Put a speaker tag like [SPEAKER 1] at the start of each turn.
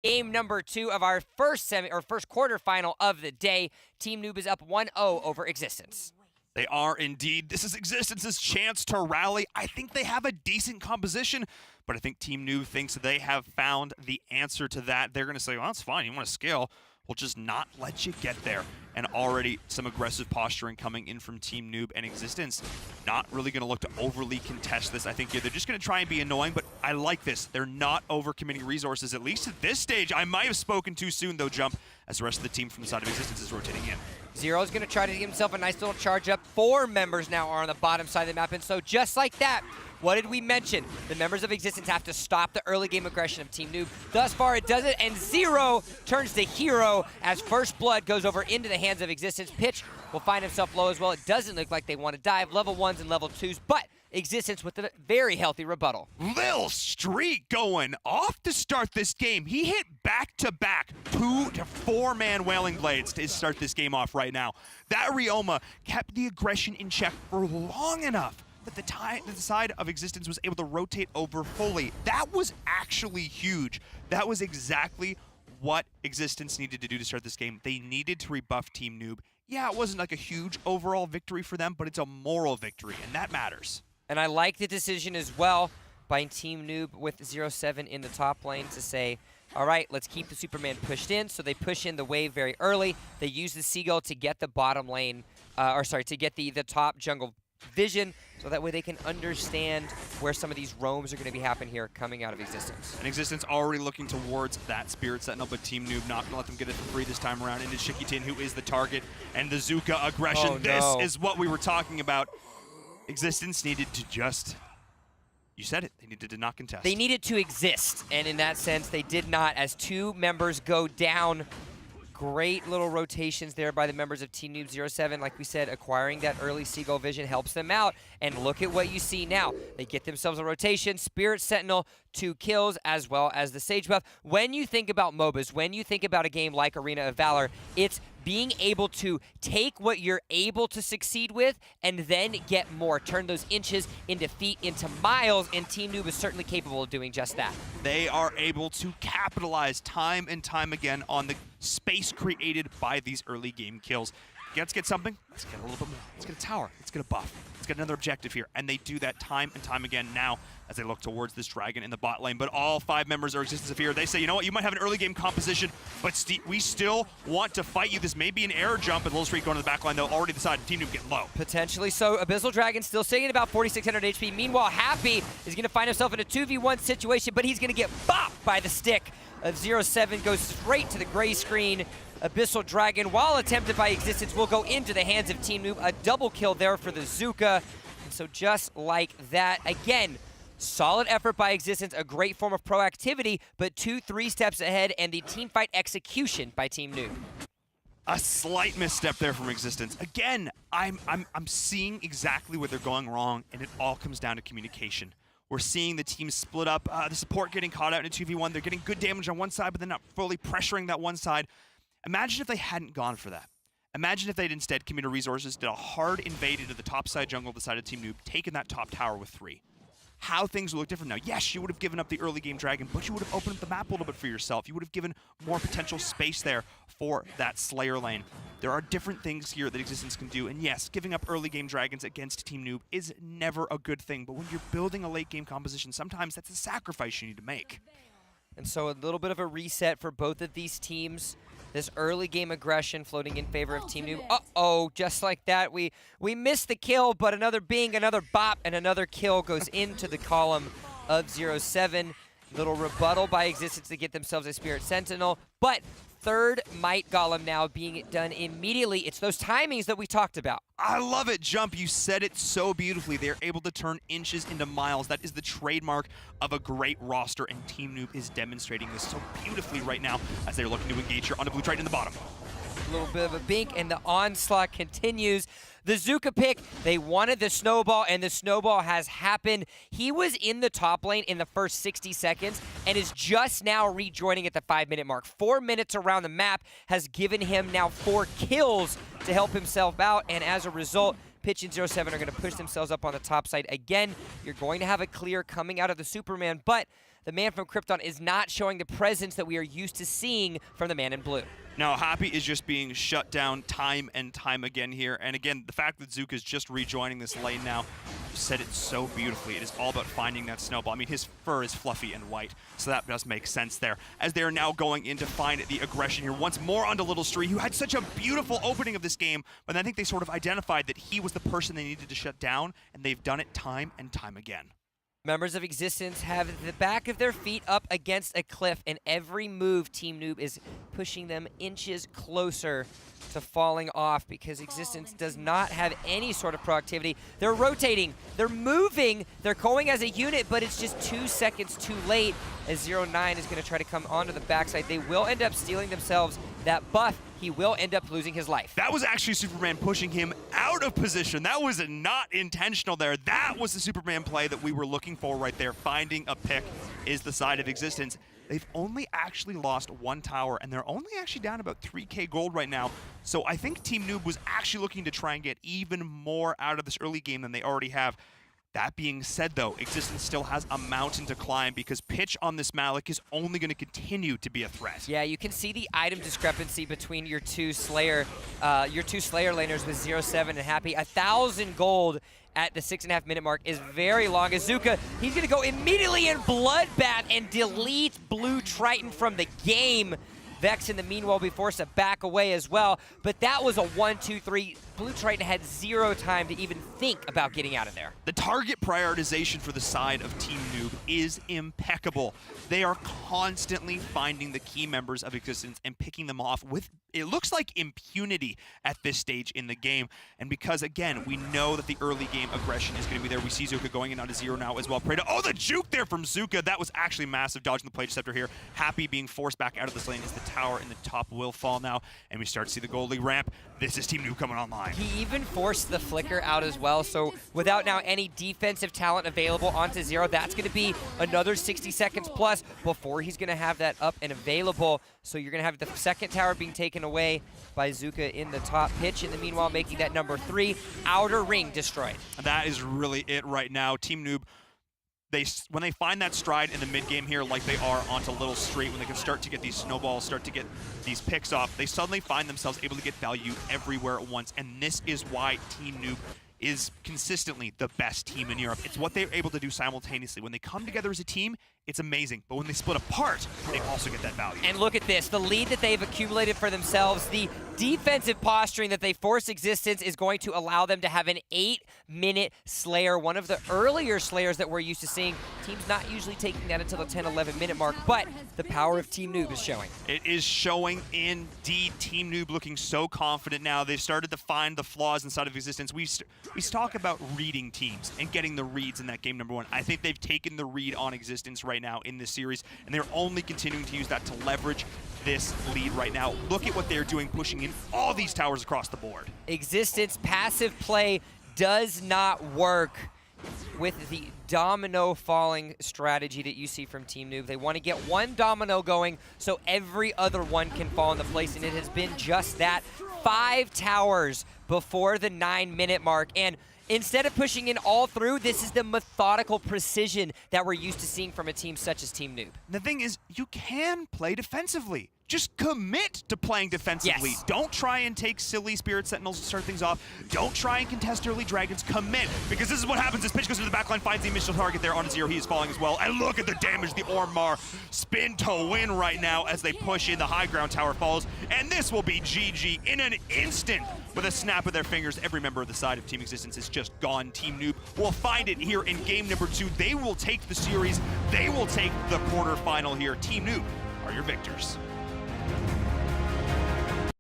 [SPEAKER 1] Game number 2 of our first quarterfinal of the day. Team Noob is up 1-0 over X6tence.
[SPEAKER 2] They are indeed. This is X6tence's chance to rally. I think they have a decent composition, but I think Team Noob thinks they have found the answer to that. They're going to say, well, that's fine. You want to scale? We'll just not let you get there. And already some aggressive posturing coming in from Team Noob, and X6tence not really going to look to overly contest this. I think they're just going to try and be annoying, but I like this. They're not overcommitting resources, at least at this stage. I might have spoken too soon, though, Jump, as the rest of the team from the side of X6tence is rotating in.
[SPEAKER 1] Zero's going to try to give himself a nice little charge up. 4 members now are on the bottom side of the map, and so just like that, what did we mention? The members of X6tence have to stop the early game aggression of Team Noob. Thus far, it does it, and Zero turns to hero as First Blood goes over into the hands of X6tence. Pitch will find himself low as well. It doesn't look like they want to dive. Level 1s and level 2s, but X6tence with a very healthy rebuttal.
[SPEAKER 2] Lil Street going off to start this game. He hit back-to-back 2 to 4-man Wailing Blades to start this game off right now. That Ryoma kept the aggression in check for long enough that the side of X6tence was able to rotate over fully. That was actually huge. That was exactly what X6tence needed to do to start this game. They needed to rebuff Team Noob. Yeah, it wasn't like a huge overall victory for them, but it's a moral victory, and that matters.
[SPEAKER 1] And I like the decision as well by Team Noob with 0-7 in the top lane to say, all right, let's keep the Superman pushed in. So they push in the wave very early. They use the Seagull to get the bottom lane, to get the top jungle vision, so that way they can understand where some of these roams are going to be happening here coming out of X6tence.
[SPEAKER 2] And X6tence already looking towards that Spirit Sentinel, but Team Noob not going to let them get it for free this time around. Into X6tence, who is the target, and the Zuka aggression.
[SPEAKER 1] Oh, no.
[SPEAKER 2] This is what we were talking about. X6tence needed to just, you said it, they needed to not contest.
[SPEAKER 1] They needed to exist, and in that sense, they did not, as 2 members go down. Great little rotations there by the members of Team Noob 0-7. Like we said, acquiring that early Seagull vision helps them out. And look at what you see now. They get themselves a rotation, Spirit Sentinel, 2 kills, as well as the Sage buff. When you think about MOBAs, when you think about a game like Arena of Valor, it's being able to take what you're able to succeed with and then get more. Turn those inches into feet, into miles, and Team Noob is certainly capable of doing just that.
[SPEAKER 2] They are able to capitalize time and time again on the space created by these early game kills. Let's get something. Let's get a little bit more. Let's get a tower. Let's get a buff. Let's get another objective here. And they do that time and time again now as they look towards this dragon in the bot lane. But all 5 members are X6tence of here. They say, you know what, you might have an early game composition, but we still want to fight you. This may be an error jump, and Lil Street going to the back line, though. Already decided Team Noob getting low.
[SPEAKER 1] Potentially so. Abyssal Dragon still sitting at about 4,600 HP. Meanwhile, Happy is going to find himself in a 2v1 situation, but he's going to get bopped by the stick of 0-7. Goes straight to the gray screen. Abyssal Dragon, while attempted by X6tence, will go into the hands of Team Noob. A double kill there for the Zuka. And so just like that, again, solid effort by X6tence, a great form of proactivity, but 2-3 steps ahead, and the team fight execution by Team Noob.
[SPEAKER 2] A slight misstep there from X6tence. Again, I'm seeing exactly where they're going wrong, and it all comes down to communication. We're seeing the team split up, the support getting caught out in a 2v1. They're getting good damage on one side, but they're not fully pressuring that one side. Imagine if they hadn't gone for that. Imagine if they'd instead committed resources, did a hard invade into the top side jungle, decided Team Noob, taken that top tower with 3. How things would look different now. Yes, you would have given up the early game dragon, but you would have opened up the map a little bit for yourself. You would have given more potential space there for that Slayer lane. There are different things here that X6tence can do, and yes, giving up early game dragons against Team Noob is never a good thing, but when you're building a late game composition, sometimes that's a sacrifice you need to make.
[SPEAKER 1] And so a little bit of a reset for both of these teams. This early game aggression floating in favor of Team Noob. Uh-oh, just like that, we missed the kill, but another bop, and another kill goes into the column of 0-7. Little rebuttal by X6tence to get themselves a Spirit Sentinel, but 3rd Might Golem now being done immediately. It's those timings that we talked about.
[SPEAKER 2] I love it, Jump. You said it so beautifully. They're able to turn inches into miles. That is the trademark of a great roster, and Team Noob is demonstrating this so beautifully right now as they're looking to engage here on the blue Triton in the bottom.
[SPEAKER 1] A little bit of a bink, and the onslaught continues. The Zuka pick, they wanted the snowball, and the snowball has happened. He was in the top lane in the first 60 seconds and is just now rejoining at the 5-minute mark. 4 minutes around the map has given him now 4 kills to help himself out, and as a result, Pitch and 0-7 are going to push themselves up on the top side again. You're going to have a clear coming out of the Superman, but the man from Krypton is not showing the presence that we are used to seeing from the man in blue.
[SPEAKER 2] Now, Happy is just being shut down time and time again here. And again, the fact that Zuka's just rejoining this lane now, you said it so beautifully. It is all about finding that snowball. I mean, his fur is fluffy and white, so that does make sense there. As they are now going in to find the aggression here once more onto Little Stree, who had such a beautiful opening of this game, but I think they sort of identified that he was the person they needed to shut down, and they've done it time and time again.
[SPEAKER 1] Members of X6tence have the back of their feet up against a cliff, and every move Team Noob is pushing them inches closer to falling off because X6tence does not have any sort of proactivity. They're rotating, they're moving, they're going as a unit, but it's just 2 seconds too late as 09 is going to try to come onto the backside. They will end up stealing themselves that buff. He will end up losing his life.
[SPEAKER 2] That was actually Superman pushing him out of position. That was not intentional there. That was the Superman play that we were looking for right there. Finding a pick is the side of X6tence. They've only actually lost 1 tower, and they're only actually down about 3K gold right now. So I think Team Noob was actually looking to try and get even more out of this early game than they already have. That being said, though, X6tence still has a mountain to climb because pitch on this Malik is only going to continue to be a threat.
[SPEAKER 1] Yeah, you can see the item discrepancy between your two Slayer laners with 07 and Happy. 1,000 gold at the 6.5 minute mark is very long. Azuka, he's going to go immediately in Bloodbath and delete Blue Triton from the game. Vex in the meanwhile will be forced to back away as well, but that was a 1-2-3. Blue Triton had 0 time to even think about getting out of there.
[SPEAKER 2] The target prioritization for the side of Team Noob is impeccable. They are constantly finding the key members of X6tence and picking them off with, it looks like, impunity at this stage in the game. And because, again, we know that the early game aggression is going to be there. We see Zuka going in onto 0 now as well. Preda, oh, the juke there from Zuka. That was actually massive, dodging the plate scepter here. Happy being forced back out of this lane as the tower in the top will fall now. And we start to see the gold league ramp. This is Team Noob coming online.
[SPEAKER 1] He even forced the flicker out as well, so without now any defensive talent available onto 0, that's going to be another 60 seconds plus before he's going to have that up and available. So you're going to have the second tower being taken away by Zuka in the top pitch, in the meanwhile making that number 3 outer ring destroyed.
[SPEAKER 2] And that is really it right now. Team Noob, when they find that stride in the mid game here, like they are onto Little Stree, when they can start to get these snowballs, start to get these picks off, they suddenly find themselves able to get value everywhere at once. And this is why Team Noob is consistently the best team in Europe. It's what they're able to do simultaneously. When they come together as a team, it's amazing. But when they split apart, they also get that value.
[SPEAKER 1] And look at this, the lead that they've accumulated for themselves, the defensive posturing that they force X6tence is going to allow them to have an 8-minute Slayer, one of the earlier Slayers that we're used to seeing. Teams not usually taking that until the 10-11 minute mark, but the power of Team Noob is showing.
[SPEAKER 2] It is showing indeed. Team Noob looking so confident now. They've started to find the flaws inside of X6tence. We talk about reading teams and getting the reads in that game number 1. I think they've taken the read on X6tence right now in this series, and they're only continuing to use that to leverage this lead right now. Look at what they're doing, pushing in all these towers across the board.
[SPEAKER 1] X6tence passive play does not work with the domino falling strategy that you see from Team Noob. They want to get one domino going so every other one can fall into place, and it has been just that. 5 towers before the 9-minute mark, and instead of pushing in all through, this is the methodical precision that we're used to seeing from a team such as Team Noob.
[SPEAKER 2] The thing is, you can play defensively. Just commit to playing defensively.
[SPEAKER 1] Yes.
[SPEAKER 2] Don't try and take silly Spirit Sentinels to start things off. Don't try and contest early Dragons. Commit, because this is what happens as pitch goes to the backline, finds the initial target there on 0. He is falling as well. And look at the damage the Ormar spin to win right now as they push in. The high ground tower falls. And this will be GG in an instant. With a snap of their fingers, every member of the side of Team X6tence is just gone. Team Noob will find it here in game number 2. They will take the series. They will take the quarterfinal here. Team Noob are your victors.